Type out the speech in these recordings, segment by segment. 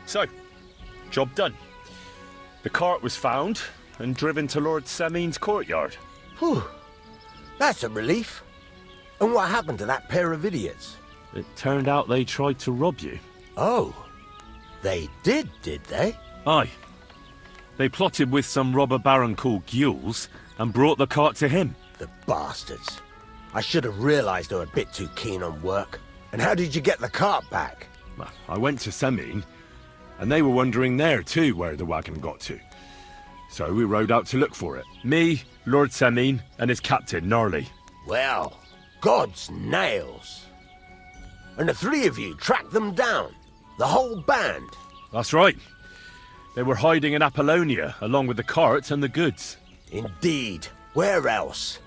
So, job done. The cart was found and driven to Lord Semin's courtyard. Whew. That's a relief. And what happened to that pair of idiots? It turned out they tried to rob you. Oh. They did they? Aye. They plotted with some robber baron called Gules and brought the cart to him. The bastards. I should have realized they were a bit too keen on work. And how did you get the cart back? Well, I went to Semin, and they were wondering there too where the wagon got to. So we rode out to look for it. Me, Lord Semin, and his captain, Gnarly. Well, God's nails. And the three of you tracked them down? The whole band? That's right. They were hiding in Apollonia, along with the cart and the goods. Indeed. Where else?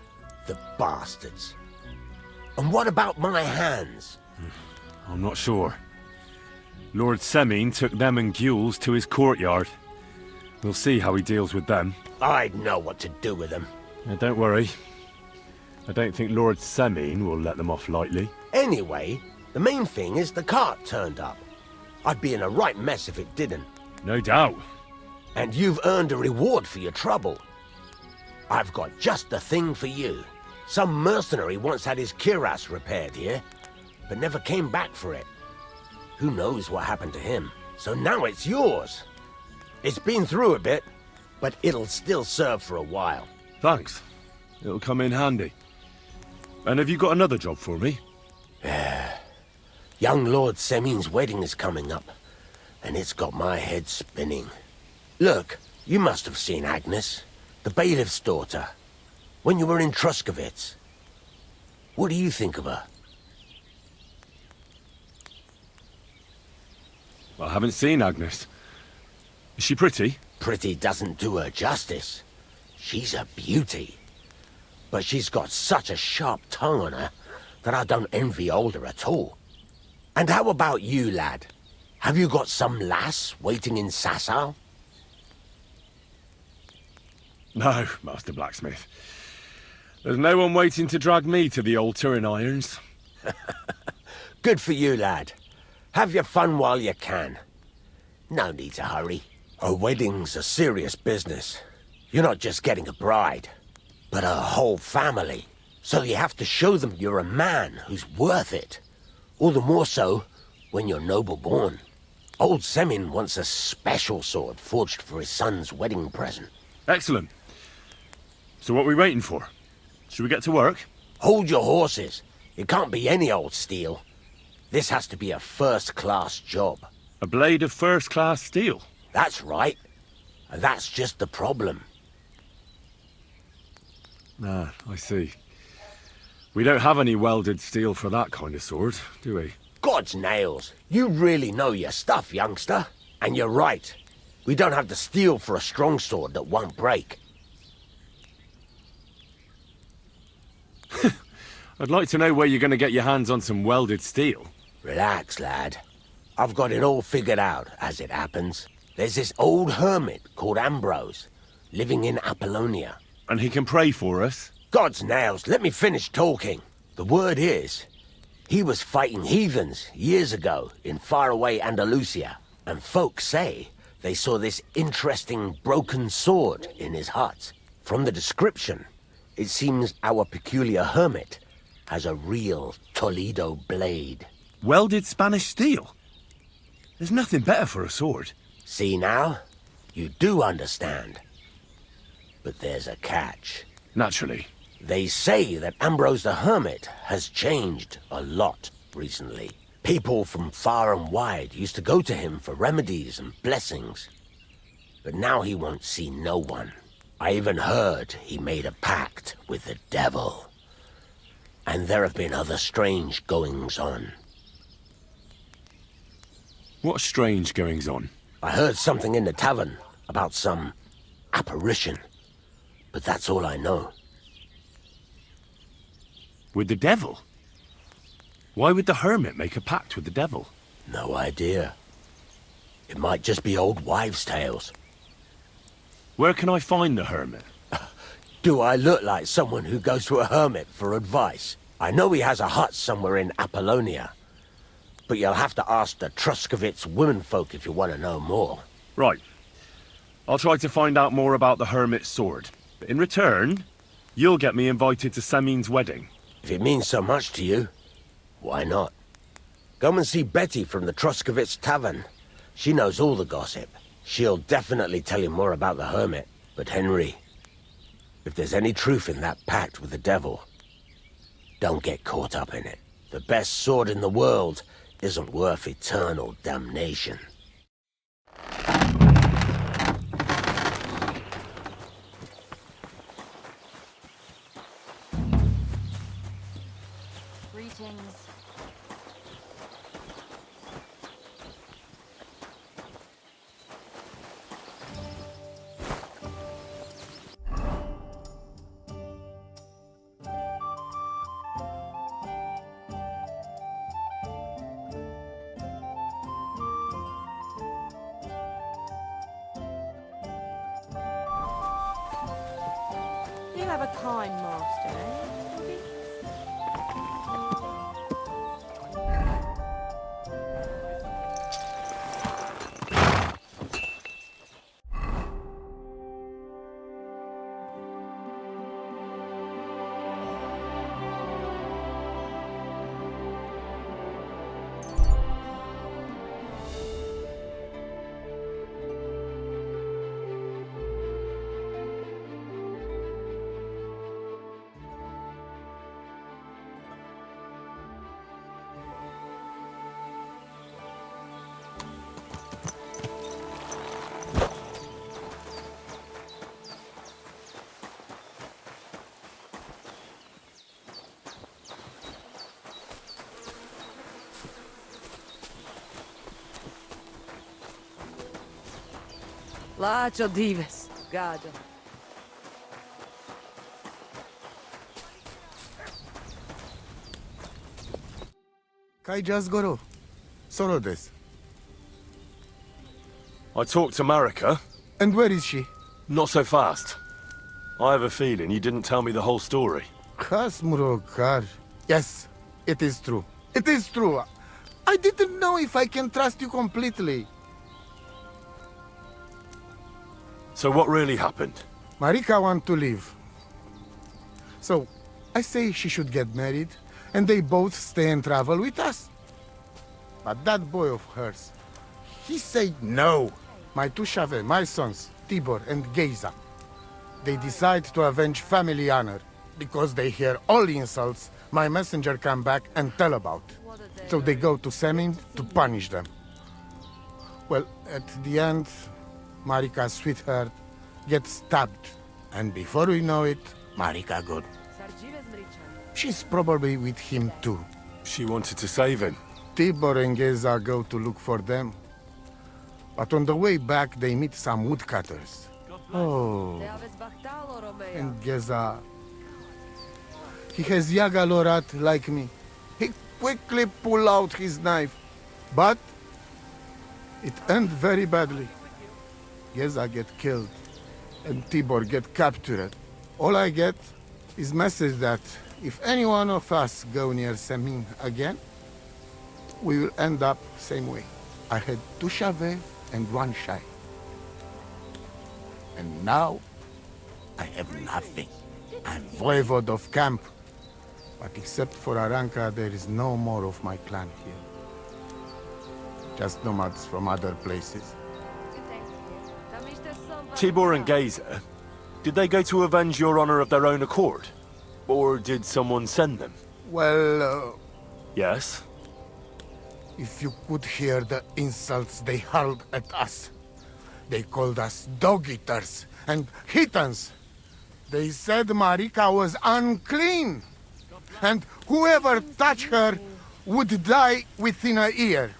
The bastards. And what about my hands? I'm not sure. Lord Semin took them and Gules to his courtyard. We'll see how he deals with them. I'd know what to do with them. Now, don't worry. I don't think Lord Semin will let them off lightly. Anyway, the main thing is the cart turned up. I'd be in a right mess if it didn't. No doubt. And you've earned a reward for your trouble. I've got just the thing for you. Some mercenary once had his cuirass repaired here, but never came back for it. Who knows what happened to him? So now it's yours. It's been through a bit, but it'll still serve for a while. Thanks. It'll come in handy. And have you got another job for me? Young Lord Semin's wedding is coming up, and it's got my head spinning. Look, you must have seen Agnes, the bailiff's daughter, when you were in Truscovitz. What do you think of her? I haven't seen Agnes. Is she pretty? Pretty doesn't do her justice. She's a beauty. But she's got such a sharp tongue on her that I don't envy older at all. And how about you, lad? Have you got some lass waiting in Sasau? No, Master Blacksmith. There's no one waiting to drag me to the altar in irons. Good for you, lad. Have your fun while you can. No need to hurry. A wedding's a serious business. You're not just getting a bride, but a whole family. So you have to show them you're a man who's worth it. All the more so when you're noble-born. Old Semin wants a special sword forged for his son's wedding present. Excellent. So what are we waiting for? Should we get to work? Hold your horses. It can't be any old steel. This has to be a first-class job. A blade of first-class steel? That's right. And that's just the problem. Ah, I see. We don't have any welded steel for that kind of sword, do we? God's nails. You really know your stuff, youngster. And you're right. We don't have the steel for a strong sword that won't break. I'd like to know where you're going to get your hands on some welded steel. Relax, lad. I've got it all figured out, as it happens. There's this old hermit called Ambrose, living in Apollonia. And he can pray for us? God's nails, let me finish talking. The word is, he was fighting heathens years ago in faraway Andalusia. And folks say they saw this interesting broken sword in his hut. From the description, it seems our peculiar hermit has a real Toledo blade. Welded Spanish steel? There's nothing better for a sword. See now? You do understand. But there's a catch. Naturally. They say that Ambrose the Hermit has changed a lot recently. People from far and wide used to go to him for remedies and blessings. But now he won't see no one. I even heard he made a pact with the devil. And there have been other strange goings-on. What strange goings-on? I heard something in the tavern about some apparition. But that's all I know. With the devil? Why would the hermit make a pact with the devil? No idea. It might just be old wives' tales. Where can I find the hermit? Do I look like someone who goes to a hermit for advice? I know he has a hut somewhere in Apollonia. but you'll have to ask the Truskovitz womenfolk if you want to know more. Right. I'll try to find out more about the Hermit's sword. But in return, you'll get me invited to Samin's wedding. If it means so much to you, why not? Come and see Betty from the Truskovitz Tavern. She knows all the gossip. She'll definitely tell you more about the Hermit. But Henry, if there's any truth in that pact with the devil, don't get caught up in it. The best sword in the world isn't worth eternal damnation. Greetings. You have a kind master, eh? Lacho dives, gado. Kai just goro. Solo des. I talked to Marika. And where is she? Not so fast. I have a feeling you didn't tell me the whole story. Kasmuro kar. Yes, it is true. It is true. I didn't know if I can trust you completely. So what really happened? Marika want to leave. So, I say she should get married, and they both stay and travel with us. But that boy of hers, he said no. My two Shave, my sons, Tibor and Geza, they decide to avenge family honor, because they hear all insults my messenger come back and tell about. So they go to Semin to punish them. Well, at the end, Marika's sweetheart gets stabbed. And before we know it, Marika good. She's probably with him too. She wanted to save him. Tibor and Geza go to look for them. But on the way back, they meet some woodcutters. Oh. And Geza... He has Yaga Lorat like me. He quickly pull out his knife. But... it end very badly. Geza get killed. And Tibor get captured. All I get is message that if any one of us go near Semin again, we will end up same way. I had two Shave and one Shai. And now, I have nothing. I'm voivode of camp. But except for Aranka, there is no more of my clan here. Just nomads from other places. Tibor and Geza, did they go to avenge your honor of their own accord? Or did someone send them? Well, Yes? if you could hear the insults they hurled at us. They called us dog-eaters and Hitans. They said Marika was unclean. And whoever touched her would die within a year.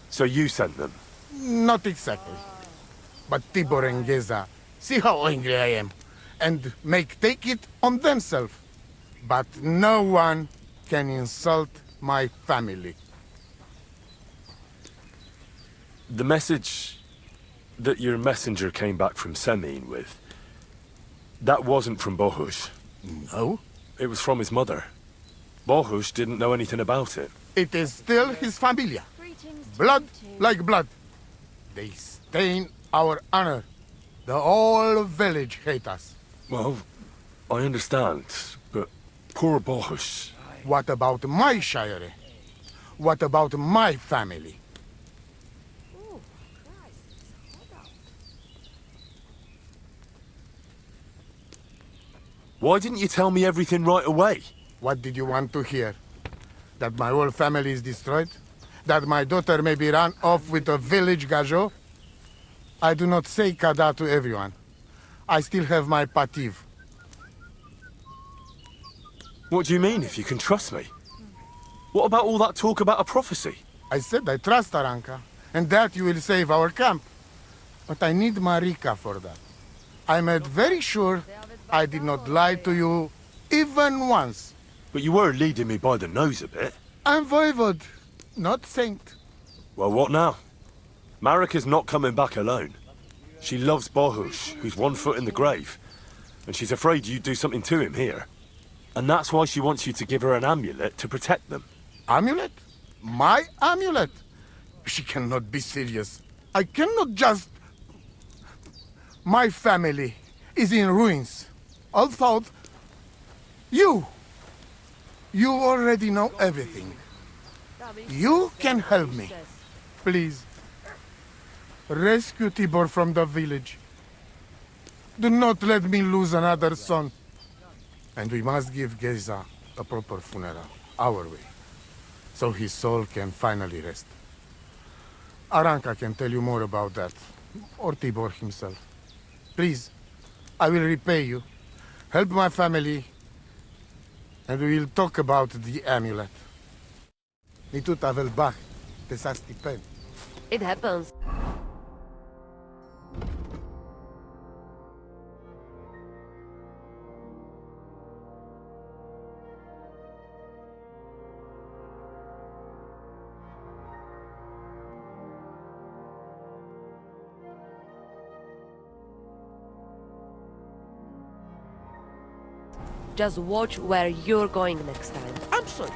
So you sent them? Not exactly. But Tibor and Geza, see how angry I am, and take it on themselves. But no one can insult my family. The message that your messenger came back from Semin with, that wasn't from Bohush. No? It was from his mother. Bohush didn't know anything about it. It is still his familia. Blood like blood. They stain our honor. The whole village hate us. Well, I understand, but poor Bohus. What about my shire? What about my family? Why didn't you tell me everything right away? What did you want to hear? That my whole family is destroyed? That my daughter may be run off with a village gajo? I do not say kada to everyone. I still have my pativ. What do you mean, if you can trust me? What about all that talk about a prophecy? I said I trust Aranka, and that you will save our camp. But I need Marika for that. I made very sure I did not lie to you even once. But you were leading me by the nose a bit. I'm voivod, not saint. Well, what now? Marika's not coming back alone. She loves Bohus, who's 1 foot in the grave. And she's afraid you'd do something to him here. And that's why she wants you to give her an amulet to protect them. Amulet? My amulet? She cannot be serious. I cannot just... My family is in ruins. Although... You already know everything. You can help me. Please. Rescue Tibor from the village. Do not let me lose another son. And we must give Geza a proper funeral, our way, so his soul can finally rest. Aranka can tell you more about that, or Tibor himself. Please, I will repay you. Help my family, and we will talk about the amulet. Nitu tavel bach, tesasti pen. It happens. Just watch where you're going next time. Absolutely.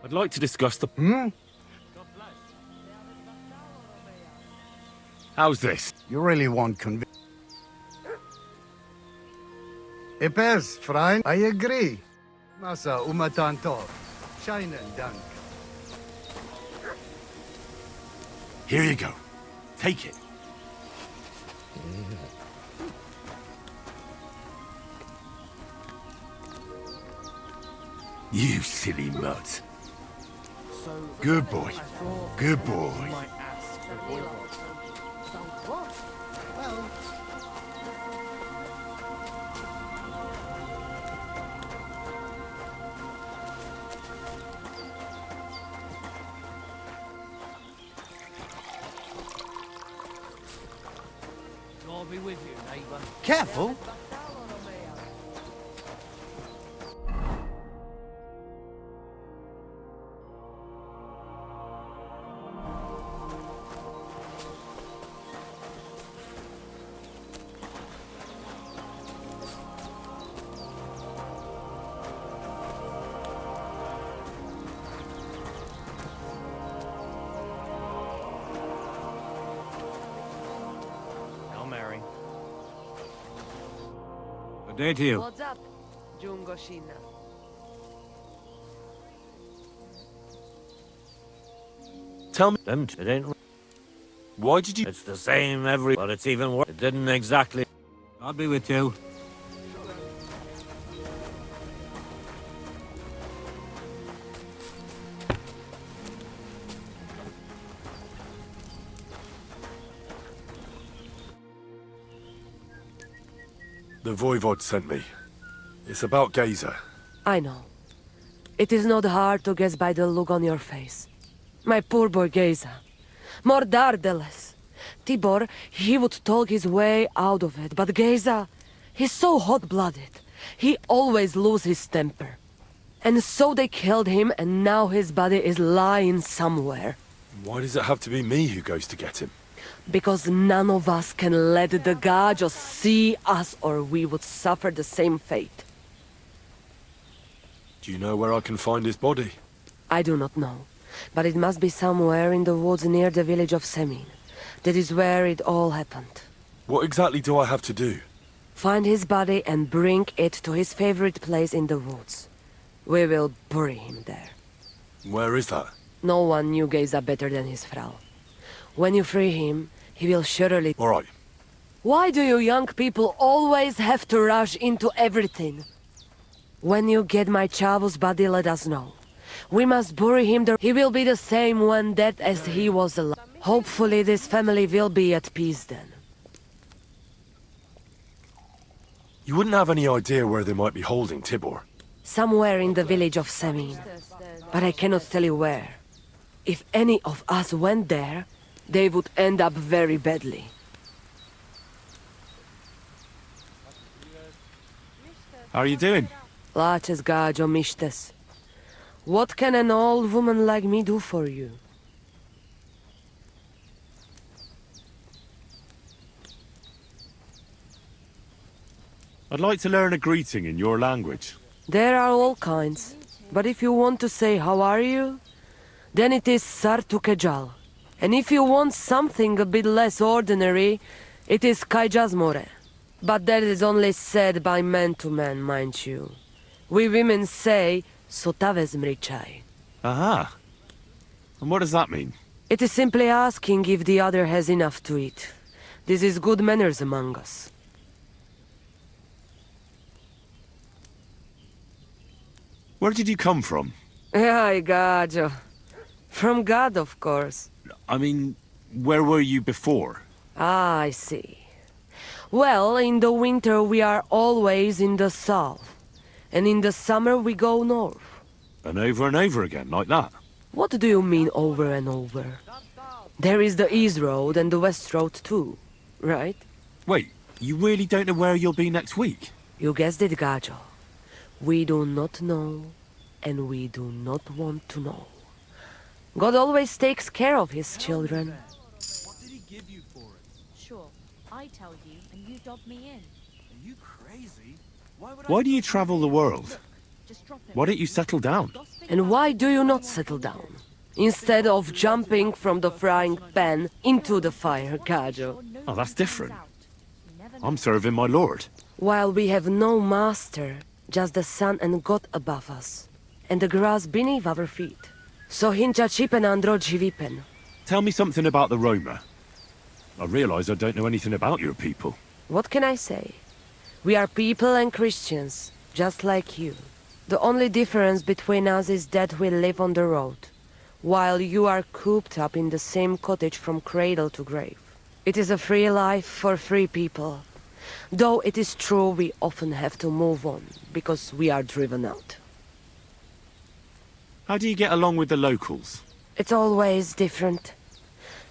I'd like to discuss the... How's this? You really won't convince. Epes, Freund, I agree. Masa umatanto. Scheinen Dank. Here you go. Take it. You silly mutt. Good boy. Good boy. God be with you, neighbour. Careful. Mary. Good day to you. What's up, Jungoshina? Tell me, It ain't. why did you... It's the same every. But it's even worse. It didn't exactly. I'll be with you. The Voivod sent me. It's about Gazer. I know. It is not hard to guess by the look on your face. My poor boy Gazer. Mordardeles. Tibor, he would talk his way out of it, but Gazer, he's so hot-blooded. He always loses his temper. And so they killed him, and now his body is lying somewhere. Why does it have to be me who goes to get him? Because none of us can let the Gajos see us, or we would suffer the same fate. Do you know where I can find his body? I do not know, but it must be somewhere in the woods near the village of Semin. That is where it all happened. What exactly do I have to do? Find his body and bring it to his favorite place in the woods. We will bury him there. Where is that? No one knew Geza better than his Frau. When you free him, he will surely... All right. Why do you young people always have to rush into everything? When you get my Chavo's body, let us know. We must bury him there. He will be the same when dead as he was alive. Hopefully this family will be at peace then. You wouldn't have any idea where they might be holding Tibor? Somewhere in the village of Semin. But I cannot tell you where. If any of us went there, they would end up very badly. How are you doing? Laches gajo mishtes. What can an old woman like me do for you? I'd like to learn a greeting in your language. There are all kinds. But if you want to say how are you, then it is Sartukejal. And if you want something a bit less ordinary, it is Kaijazmore. But that is only said by man to man, mind you. We women say Sotavezmrichai. Aha. And what does that mean? It is simply asking if the other has enough to eat. This is good manners among us. Where did you come from? Ay, gajo. From God, of course. I mean, where were you before? Ah, I see. Well, in the winter we are always in the south. And in the summer we go north. And over again, like that? What do you mean over and over? There is the East Road and the West Road too, right? Wait, you really don't know where you'll be next week? You guessed it, gajo. We do not know, and we do not want to know. God always takes care of his children. What did he give you for it? Sure, I tell you, and you dob me in. Are you crazy? Why do you travel the world? Just drop it. Why don't you settle down? And why do you not settle down? Instead of jumping from the frying pan into the fire, gajo. Oh, that's different. I'm serving my lord. While we have no master, just the sun and God above us, and the grass beneath our feet. So hincha chipen androji vipen. Tell me something about the Roma. I realize I don't know anything about your people. What can I say? We are people and Christians, just like you. The only difference between us is that we live on the road, while you are cooped up in the same cottage from cradle to grave. It is a free life for free people. Though it is true we often have to move on, because we are driven out. How do you get along with the locals? It's always different.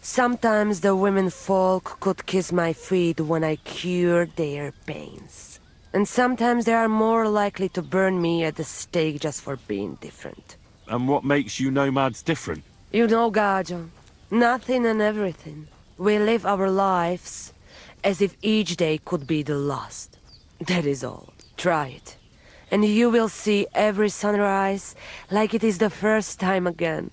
Sometimes the women folk could kiss my feet when I cured their pains. And sometimes they are more likely to burn me at the stake just for being different. And what makes you nomads different? You know, Gajo, nothing and everything. We live our lives as if each day could be the last. That is all. Try it. And you will see every sunrise like it is the first time again.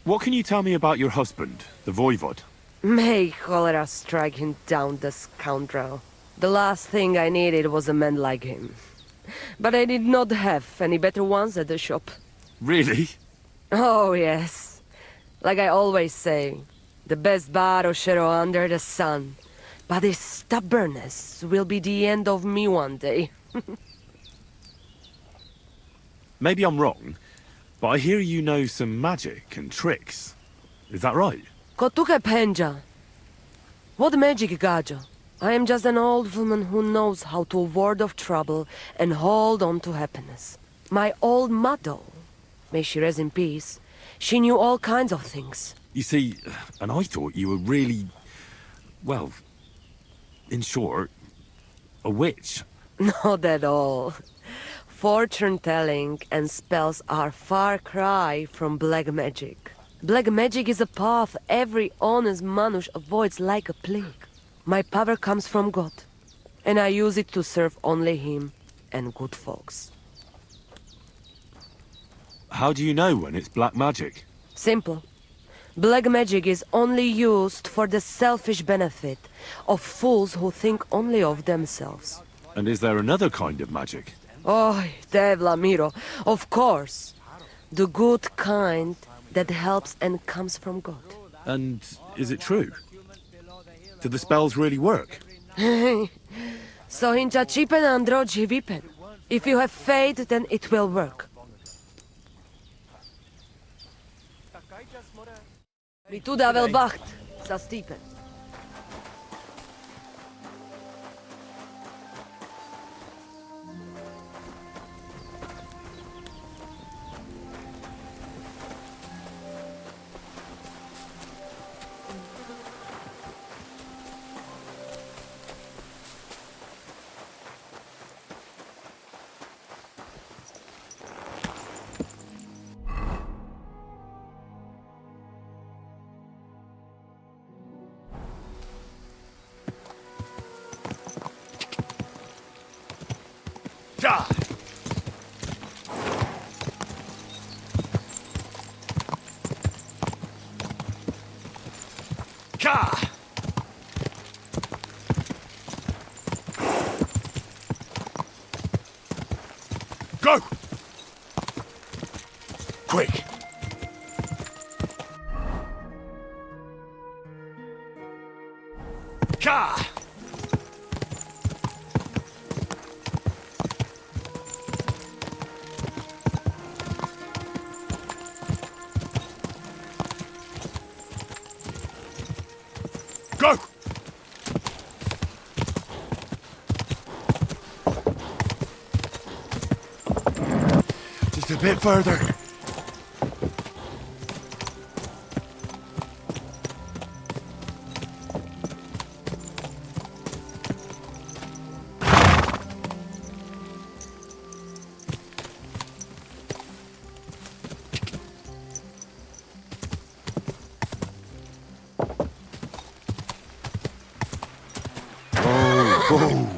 What can you tell me about your husband, the Voivod? May cholera strike him down, the scoundrel. The last thing I needed was a man like him. But I did not have any better ones at the shop. Really? Oh, yes. Like I always say, the best baroshero under the sun. But his stubbornness will be the end of me one day. Maybe I'm wrong, but I hear you know some magic and tricks. Is that right? Kotuke penja. What magic, Gajo? I am just an old woman who knows how to ward off trouble and hold on to happiness. My old mother, may she rest in peace, she knew all kinds of things. You see, and I thought you were really, well, in short, a witch. Not at all. Fortune-telling and spells are far cry from black magic. Black magic is a path every honest Manush avoids like a plague. My power comes from God, and I use it to serve only him and good folks. How do you know when it's black magic? Simple. Black magic is only used for the selfish benefit of fools who think only of themselves. And is there another kind of magic? Oh, Devla Miro, of course. The good kind that helps and comes from God. And is it true? Do the spells really work? So hincha chipen androji vipen. If you have faith, then it will work. Mi tu da wel wacht, sa Stiepen. Ka! Ka! Go! Quick! Ka! Go! Just a bit further. Oh.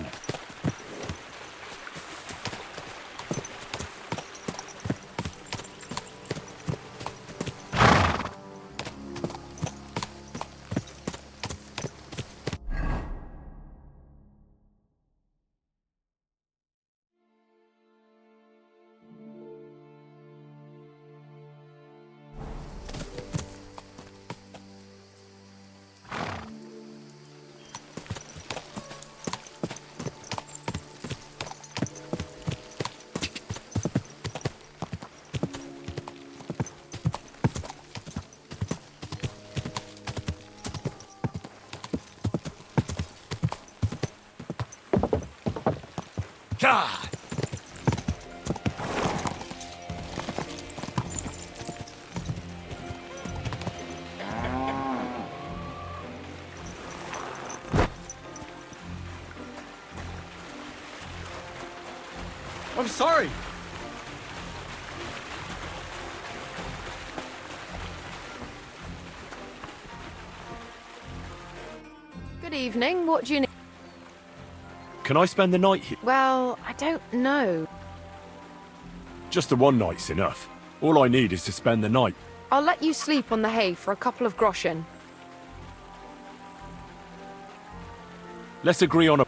God! I'm sorry. Good evening. What do you need? Can I spend the night here? Well, I don't know. Just the one night's enough. All I need is to spend the night. I'll let you sleep on the hay for a couple of groschen. Let's agree on a...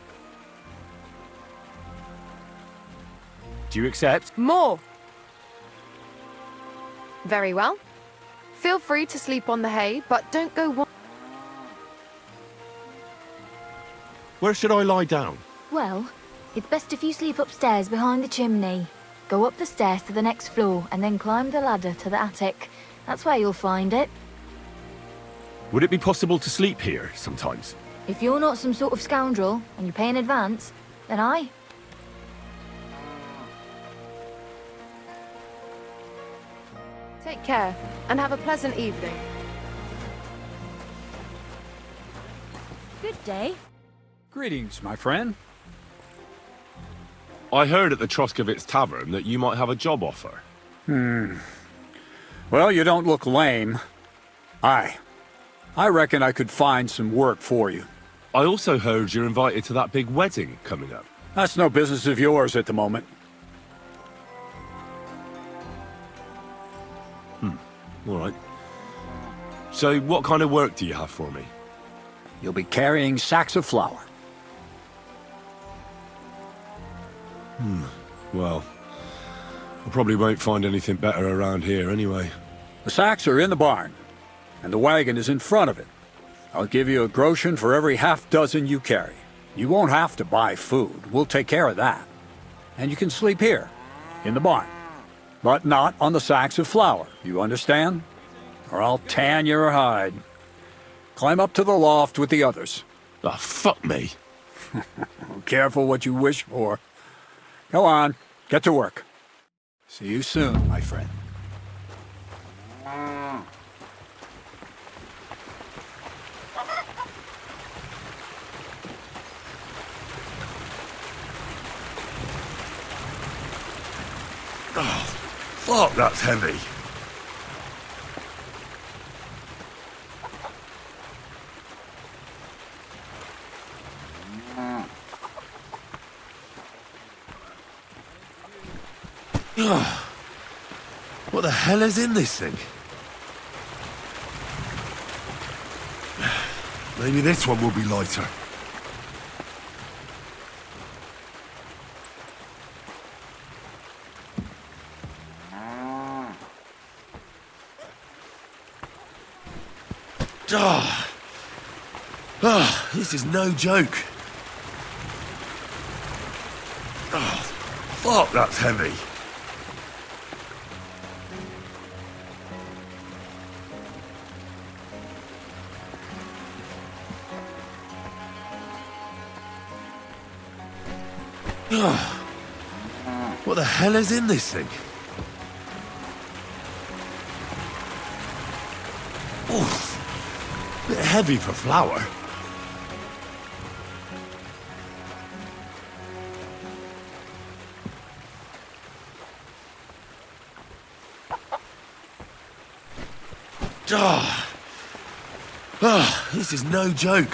Do you accept? More! Very well. Feel free to sleep on the hay, but don't go one. Where should I lie down? Well, it's best if you sleep upstairs behind the chimney. Go up the stairs to the next floor and then climb the ladder to the attic. That's where you'll find it. Would it be possible to sleep here sometimes? If you're not some sort of scoundrel and you pay in advance, then I. Take care, and have a pleasant evening. Good day. Greetings, my friend. I heard at the Troskovitz Tavern that you might have a job offer. Well, you don't look lame. I reckon I could find some work for you. I also heard you're invited to that big wedding coming up. That's no business of yours at the moment. All right. So what kind of work do you have for me? You'll be carrying sacks of flour. Well, I probably won't find anything better around here anyway. The sacks are in the barn, and the wagon is in front of it. I'll give you a groschen for every half-dozen you carry. You won't have to buy food. We'll take care of that. And you can sleep here, in the barn. But not on the sacks of flour, you understand? Or I'll tan your hide. Climb up to the loft with the others. Oh, fuck me. Careful what you wish for. Go on, get to work. See you soon, my friend. Oh, fuck, that's heavy. What the hell is in this thing? Maybe this one will be lighter. This is no joke. Oh, fuck, that's heavy. What the hell is in this thing? Oof, bit heavy for flour. This is no joke.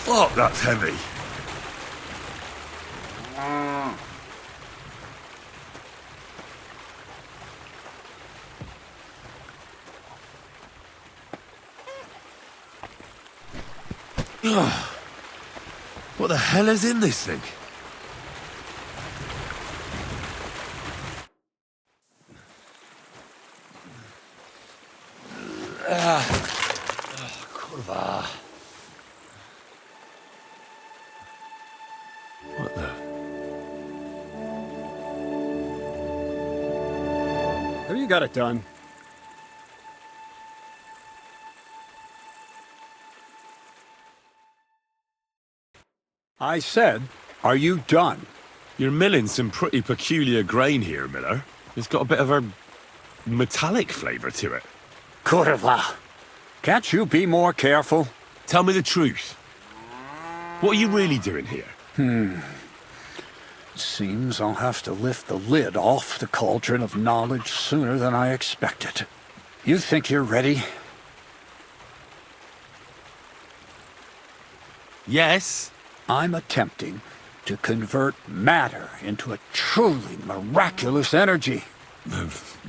Fuck, that's heavy. What the hell is in this thing? Kurwa. What the? Have you got it done? I said, are you done? You're milling some pretty peculiar grain here, Miller. It's got a bit of a metallic flavour to it. Kurwa. Can't you be more careful? Tell me the truth. What are you really doing here? Seems I'll have to lift the lid off the cauldron of knowledge sooner than I expected. You think you're ready? Yes. I'm attempting to convert matter into a truly miraculous energy.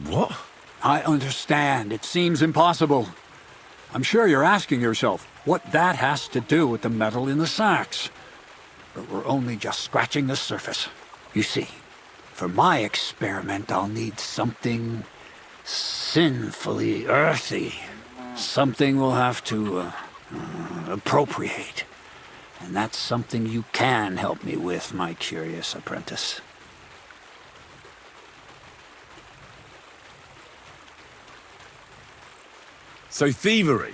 What? I understand. It seems impossible. I'm sure you're asking yourself what that has to do with the metal in the sacks. But we're only just scratching the surface. You see, for my experiment, I'll need something sinfully earthy. Something we'll have to appropriate. And that's something you can help me with, my curious apprentice. So thievery.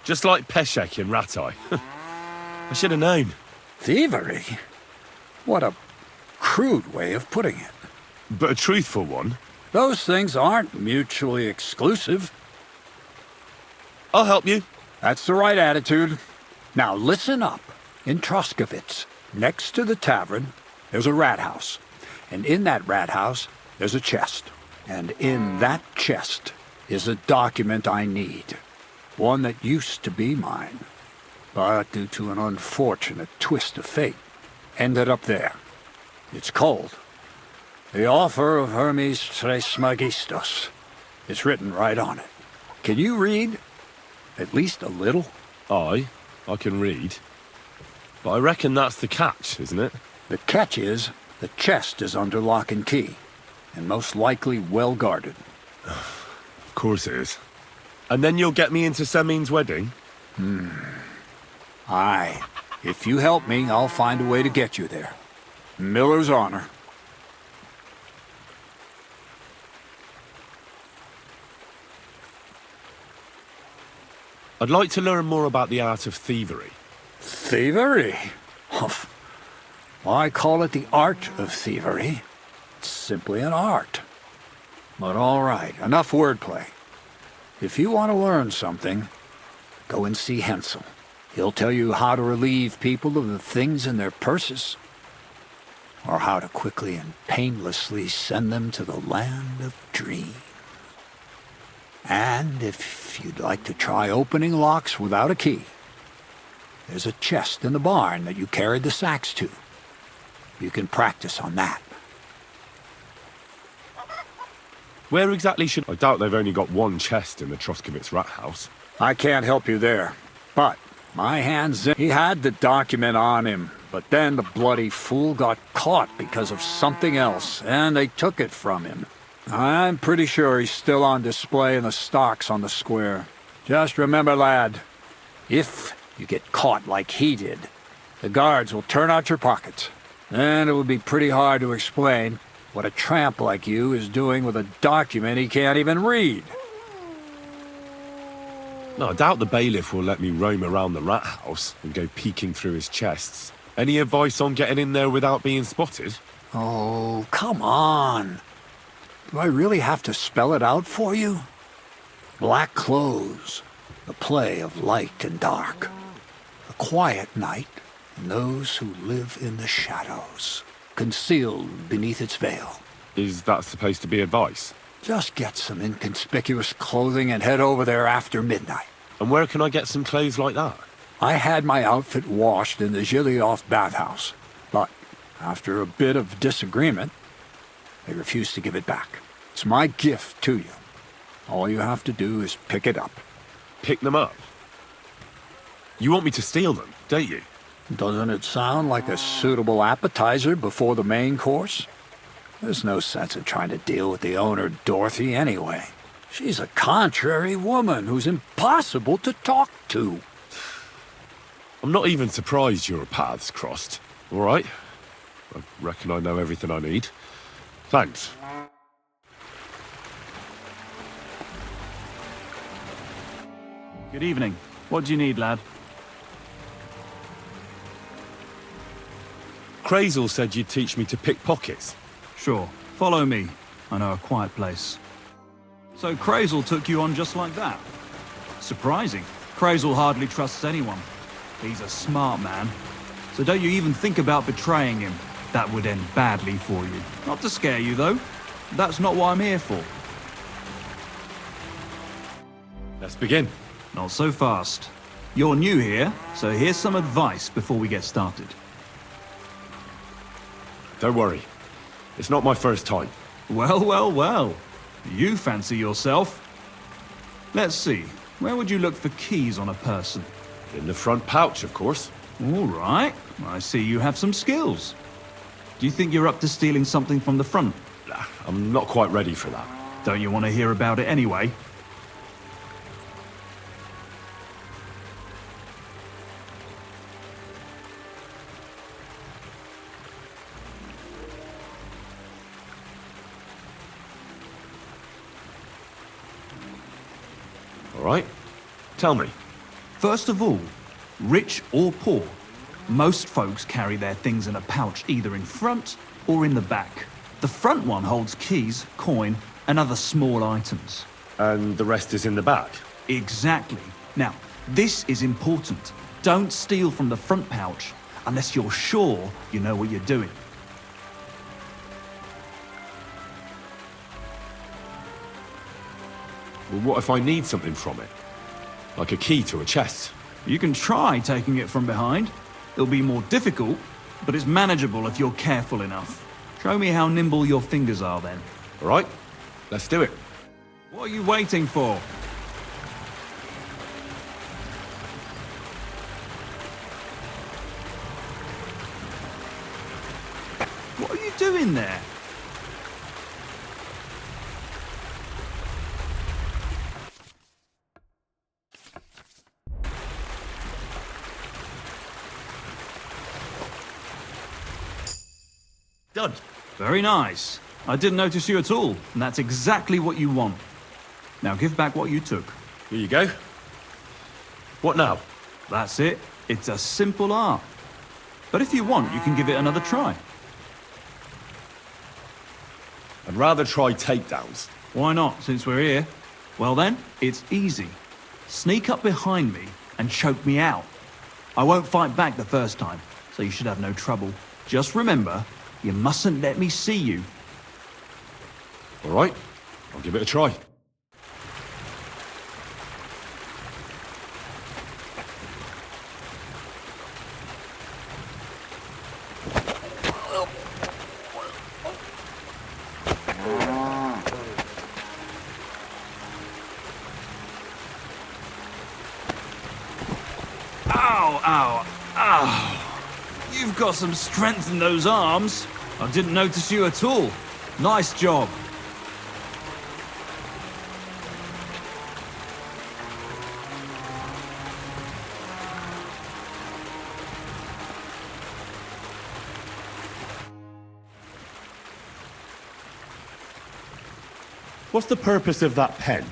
Just like Peshek in Rata. I should have known. Thievery? What a crude way of putting it. But a truthful one. Those things aren't mutually exclusive. I'll help you. That's the right attitude. Now listen up. In Troskovitz, next to the tavern, there's a rat house. And in that rat house, there's a chest. And in that chest is a document I need. One that used to be mine. But due to an unfortunate twist of fate, ended up there. It's called The Offer of Hermes Trismegistos. It's written right on it. Can you read? At least a little? I can read. But I reckon that's the catch, isn't it? The catch is, the chest is under lock and key, and most likely well guarded. Of course it is. And then you'll get me into Semin's wedding? Aye. If you help me, I'll find a way to get you there. Miller's honor. I'd like to learn more about the art of thievery. Thievery? Humph. Why call it the art of thievery? It's simply an art. But all right, enough wordplay. If you want to learn something, go and see Hensel. He'll tell you how to relieve people of the things in their purses, or how to quickly and painlessly send them to the land of dreams. And if you'd like to try opening locks without a key, there's a chest in the barn that you carried the sacks to. You can practice on that. Where exactly should... I doubt they've only got one chest in the Troskovitz rat house. I can't help you there, but my hand's in. He had the document on him, but then the bloody fool got caught because of something else, and they took it from him. I'm pretty sure he's still on display in the stocks on the square. Just remember, lad, if you get caught like he did, the guards will turn out your pockets. And it would be pretty hard to explain what a tramp like you is doing with a document he can't even read. No, I doubt the bailiff will let me roam around the rat house and go peeking through his chests. Any advice on getting in there without being spotted? Oh, come on. Do I really have to spell it out for you? Black clothes, the play of light and dark. A quiet night, and those who live in the shadows, concealed beneath its veil. Is that supposed to be advice? Just get some inconspicuous clothing and head over there after midnight. And where can I get some clothes like that? I had my outfit washed in the Gilioff bathhouse, but after a bit of disagreement, they refused to give it back. It's my gift to you. All you have to do is pick it up. Pick them up? You want me to steal them, don't you? Doesn't it sound like a suitable appetizer before the main course? There's no sense in trying to deal with the owner, Dorothy, anyway. She's a contrary woman who's impossible to talk to. I'm not even surprised your paths crossed. All right? I reckon I know everything I need. Thanks. Good evening. What do you need, lad? Crazel said you'd teach me to pick pockets. Sure. Follow me. I know a quiet place. So Crazel took you on just like that? Surprising. Crazel hardly trusts anyone. He's a smart man. So don't you even think about betraying him. That would end badly for you. Not to scare you, though. That's not what I'm here for. Let's begin. Not so fast. You're new here, so here's some advice before we get started. Don't worry. It's not my first time. Well, well, well. You fancy yourself. Let's see. Where would you look for keys on a person? In the front pouch, of course. All right. I see you have some skills. Do you think you're up to stealing something from the front? I'm not quite ready for that. Don't you want to hear about it anyway? All right. Tell me, First of all, rich or poor, most folks carry their things in a pouch either in front or in the back. The front one holds keys, coin, and other small items. And the rest is in the back? Exactly. Now, this is important. Don't steal from the front pouch unless you're sure you know what you're doing. Well, what if I need something from it? Like a key to a chest? You can try taking it from behind. It'll be more difficult, but it's manageable if you're careful enough. Show me how nimble your fingers are then. All right, let's do it. What are you waiting for? What are you doing there? Done. Very nice. I didn't notice you at all, and that's exactly what you want. Now give back what you took. Here you go. What now? That's it. It's a simple art. But if you want, you can give it another try. I'd rather try takedowns. Why not, since we're here? Well then, it's easy. Sneak up behind me and choke me out. I won't fight back the first time, so you should have no trouble. Just remember, you mustn't let me see you. All right, I'll give it a try. Ow, ow, ow. You've got some strength in those arms. I didn't notice you at all. Nice job. What's the purpose of that pen?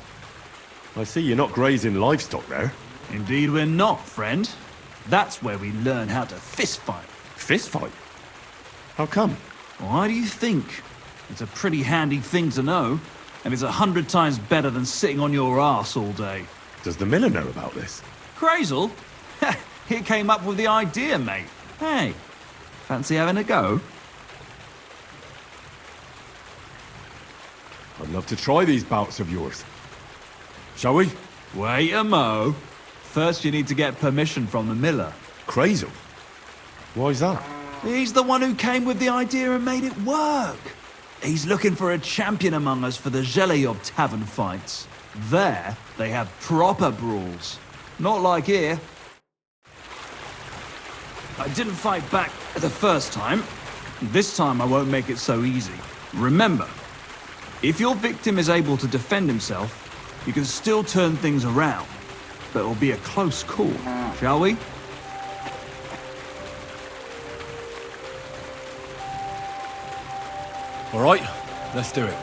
I see you're not grazing livestock there. Indeed we're not, friend. That's where we learn how to fist fight. Fist fight? How come? Why do you think? It's a pretty handy thing to know, and it's 100 times better than sitting on your ass all day. Does the miller know about this? Crazel? He came up with the idea, mate. Hey, fancy having a go? I'd love to try these bouts of yours. Shall we? Wait a mo. First you need to get permission from the miller. Crazel? Why's that? He's the one who came with the idea and made it work. He's looking for a champion among us for the Zheleyov tavern fights. There, they have proper brawls. Not like here. I didn't fight back the first time. This time I won't make it so easy. Remember, if your victim is able to defend himself, you can still turn things around. But it'll be a close call, shall we? All right, let's do it.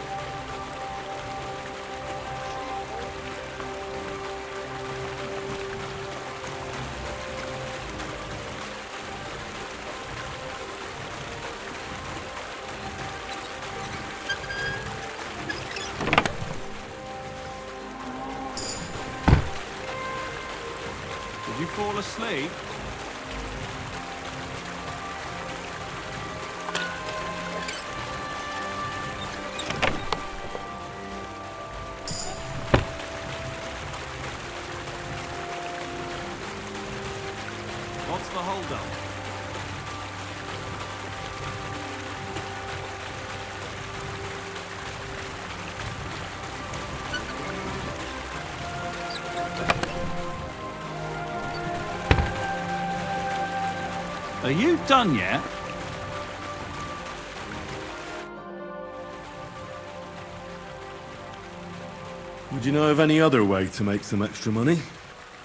Did you fall asleep? What's the hold-up? Are you done yet? Would you know of any other way to make some extra money?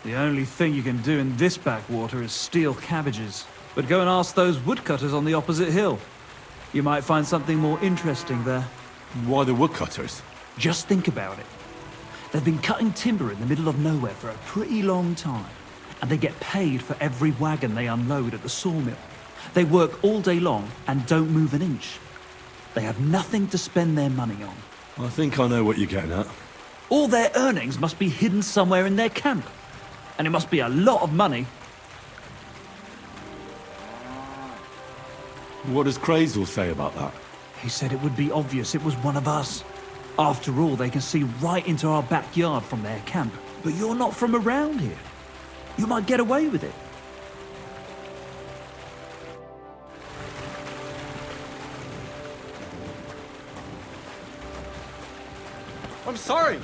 The only thing you can do in this backwater is steal cabbages. But go and ask those woodcutters on the opposite hill. You might find something more interesting there. Why the woodcutters? Just think about it. They've been cutting timber in the middle of nowhere for a pretty long time. and they get paid for every wagon they unload at the sawmill. They work all day long and don't move an inch. They have nothing to spend their money on. I think I know what you're getting at. All their earnings must be hidden somewhere in their camp. And it must be a lot of money. What does Crazel say about that? He said it would be obvious it was one of us. After all, they can see right into our backyard from their camp. But you're not from around here. You might get away with it. I'm sorry.